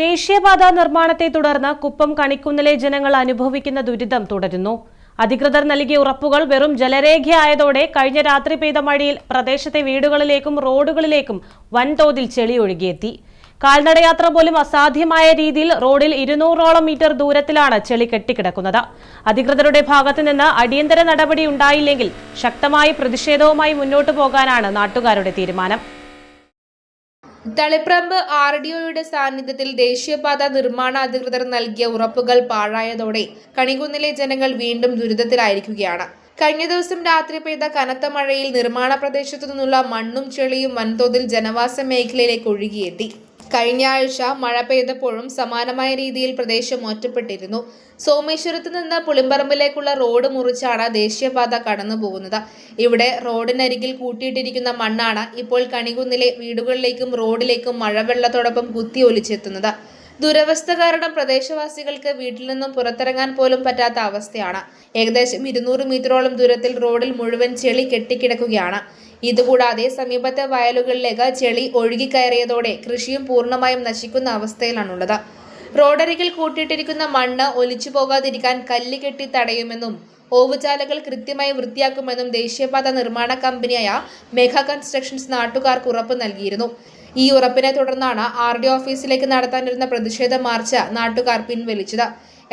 ദേശീയപാത നിർമ്മാണത്തെ തുടർന്ന് കുപ്പം കണിക്കുന്നിലെ ജനങ്ങൾ അനുഭവിക്കുന്ന ദുരിതം തുടരുന്നു. അധികൃതർ നൽകിയ ഉറപ്പുകൾ വെറും ജലരേഖയായതോടെ കഴിഞ്ഞ രാത്രി പെയ്ത മഴയിൽ പ്രദേശത്തെ വീടുകളിലേക്കും റോഡുകളിലേക്കും വൻതോതിൽ ചെളി ഒഴുകിയെത്തി. കാൽനടയാത്ര പോലും അസാധ്യമായ രീതിയിൽ റോഡിൽ 200ഓളം മീറ്റർ ദൂരത്തിലാണ് ചെളി കെട്ടിക്കിടക്കുന്നത്. അധികൃതരുടെ ഭാഗത്തുനിന്ന് അടിയന്തര നടപടി ഉണ്ടായില്ലെങ്കിൽ ശക്തമായ പ്രതിഷേധവുമായി മുന്നോട്ടു പോകാനാണ് നാട്ടുകാരുടെ തീരുമാനം. തളിപ്പറമ്പ് RDOയുടെ സാന്നിധ്യത്തിൽ ദേശീയപാത നിർമ്മാണ അധികൃതർ നൽകിയ ഉറപ്പുകൾ പാഴായതോടെ കണികുന്നിലെ ജനങ്ങൾ വീണ്ടും ദുരിതത്തിലായിരിക്കുകയാണ്. കഴിഞ്ഞ ദിവസം രാത്രി പെയ്ത കനത്ത മഴയിൽ നിർമ്മാണ പ്രദേശത്തു നിന്നുള്ള മണ്ണും ചെളിയും വൻതോതിൽ ജനവാസ മേഖലയിലേക്ക് ഒഴുകിയെത്തി. കഴിഞ്ഞ ആഴ്ച മഴ പെയ്തപ്പോഴും സമാനമായ രീതിയിൽ പ്രദേശം ഒറ്റപ്പെട്ടിരുന്നു. സോമേശ്വരത്ത് നിന്ന് പുളിമ്പറമ്പിലേക്കുള്ള റോഡ് മുറിച്ചാണ് ദേശീയപാത കടന്നു പോകുന്നത്. ഇവിടെ റോഡിനരികിൽ കൂട്ടിയിട്ടിരിക്കുന്ന മണ്ണാണ് ഇപ്പോൾ കണികുന്നിലെ വീടുകളിലേക്കും റോഡിലേക്കും മഴവെള്ളത്തോടൊപ്പം കുത്തി ഒലിച്ചെത്തുന്നത്. ദുരവസ്ഥ കാരണം പ്രദേശവാസികൾക്ക് വീട്ടിൽ നിന്നും പുറത്തിറങ്ങാൻ പോലും പറ്റാത്ത അവസ്ഥയാണ്. ഏകദേശം 200 മീറ്ററോളം ദൂരത്തിൽ റോഡിൽ മുഴുവൻ ചെളി കെട്ടിക്കിടക്കുകയാണ്. ഇതുകൂടാതെ സമീപത്തെ വയലുകളിലേക്ക് ചെളി ഒഴുകിക്കയറിയതോടെ കൃഷിയും പൂർണ്ണമായും നശിക്കുന്ന അവസ്ഥയിലാണുള്ളത്. റോഡരികിൽ കൂട്ടിയിട്ടിരിക്കുന്ന മണ്ണ് ഒലിച്ചു പോകാതിരിക്കാൻ കല്ല് കെട്ടി തടയുമെന്നും ഓവുചാലുകൾ കൃത്യമായി വൃത്തിയാക്കുമെന്നും ദേശീയപാത നിർമ്മാണ കമ്പനിയായ മെഗാ കൺസ്ട്രക്ഷൻസ് നാട്ടുകാർക്ക് ഉറപ്പ് നൽകിയിരുന്നു. ഈ ഉറപ്പിനെ തുടർന്നാണ് RDO ഓഫീസിലേക്ക് നടത്താനിരുന്ന പ്രതിഷേധ മാർച്ച് നാട്ടുകാർ പിൻവലിച്ചത്.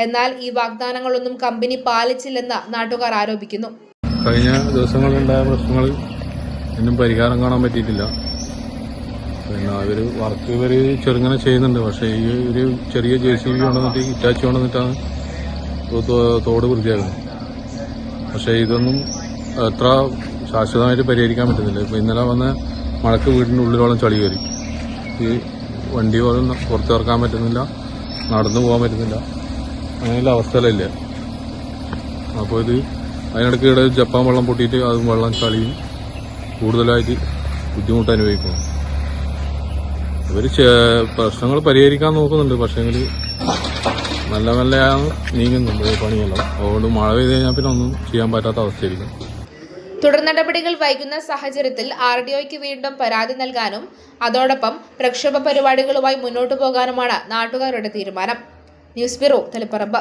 എന്നാൽ ഈ വാഗ്ദാനങ്ങളൊന്നും കമ്പനി പാലിച്ചില്ലെന്ന് നാട്ടുകാർ ആരോപിക്കുന്നു. കഴിഞ്ഞ ദിവസങ്ങളിലുണ്ടായ പ്രശ്നങ്ങൾ ഇന്നും പരിഹാരം കാണാൻ പറ്റിയിട്ടില്ല. പിന്നെ വർക്ക് ചെറുങ്ങനെ ചെയ്യുന്നുണ്ട്. പക്ഷേ ഈ ഒരു ചെറിയ JCB കൊണ്ടുവന്നിട്ട് ഇറ്റാച്ചി കൊണ്ടുവന്നിട്ടാണ് തോട് വൃത്തിയാക്കുന്നത്. പക്ഷേ ഇതൊന്നും എത്ര ശാശ്വതമായിട്ട് പരിഹരിക്കാൻ പറ്റുന്നില്ല. ഇപ്പോൾ ഇന്നലെ വന്ന മഴക്ക് വീടിൻ്റെ ഉള്ളിലോളം ചളി കയറി. ഈ വണ്ടി പോലും പുറത്തിറക്കാൻ പറ്റുന്നില്ല, നടന്നു പോകാൻ പറ്റുന്നില്ല, അങ്ങനെയുള്ള അവസ്ഥയിലല്ലേ. അപ്പോൾ അതിനിടയ്ക്ക് ഇവിടെ ജപ്പാൻ വെള്ളം പൊട്ടിയിട്ട് അതും വെള്ളം ചളിയും കൂടുതലായിട്ട് ബുദ്ധിമുട്ട് അനുഭവിക്കുന്നു. ഇവർ പ്രശ്നങ്ങൾ പരിഹരിക്കാൻ നോക്കുന്നുണ്ട്. പക്ഷേങ്കിൽ നല്ല നല്ലയാണ് നീങ്ങുന്നുണ്ട് പണിയെല്ലാം. അതുകൊണ്ട് മഴ പെയ്ത് കഴിഞ്ഞാൽ പിന്നെ ഒന്നും ചെയ്യാൻ പറ്റാത്ത അവസ്ഥയായിരിക്കും. തുടർ നടപടികൾ വൈകുന്ന സാഹചര്യത്തിൽ RDOയ്ക്ക് വീണ്ടും പരാതി നൽകാനും അതോടൊപ്പം പ്രക്ഷോഭ പരിപാടികളുമായി മുന്നോട്ടു പോകാനുമാണ് നാട്ടുകാരുടെ തീരുമാനം. News bureau, Taliparamba.